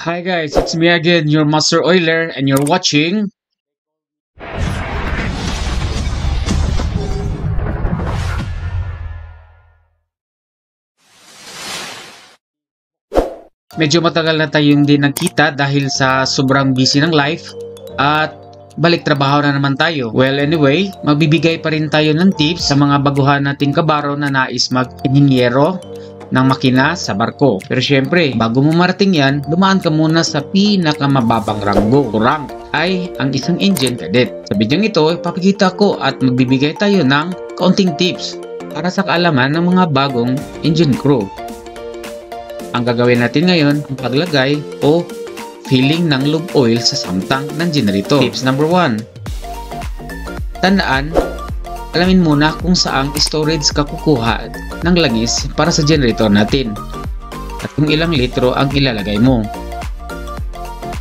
Hi guys, it's me again, your Master Oiler, and you're watching. Medyo matagal na tayong di nagkita dahil sa sobrang busy ng life at balik trabaho na naman tayo. Well anyway, magbibigay pa rin tayo ng tips sa mga baguhan nating kabaro na nais mag-inhinyero ng makina sa barko. Pero syempre, bago mo marating yan, dumaan ka muna sa pinakamababang ranggo. Rank ay ang isang engine cadet. Sa bidyong ito, ipapakita ko at magbibigay tayo ng kaunting tips para sa kaalaman ng mga bagong engine crew. Ang gagawin natin ngayon, ang paglagay o filling ng lube oil sa samtang ng generator. Tips number 1. Tandaan, alamin muna kung saang storage ka kukuha ng langis para sa generator natin at kung ilang litro ang ilalagay mo.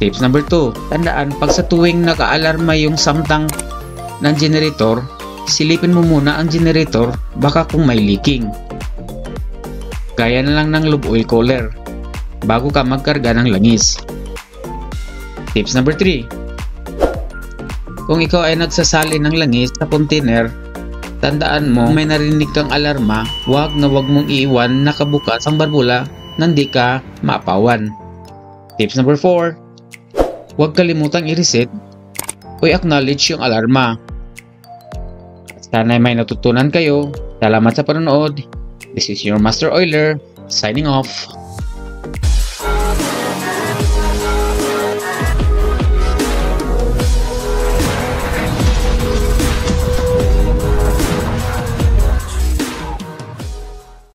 Tips number 2. Tandaan, pag sa tuwing naka-alarma yung samtang ng generator, silipin mo muna ang generator baka kung may leaking. Gaya na lang ng lube oil cooler bago ka magkarga ng langis. Tips number 3. Kung ikaw ay nagsasali ng langis sa container, tandaan mo may narinig kang alarma, wag mong iiwan nakabukas ang barbula nang di ka maapawan. Tips number 4. Huwag kalimutang i-reset o i-acknowledge yung alarma. Sana may natutunan kayo. Salamat sa panonood. This is your Master Oiler, signing off.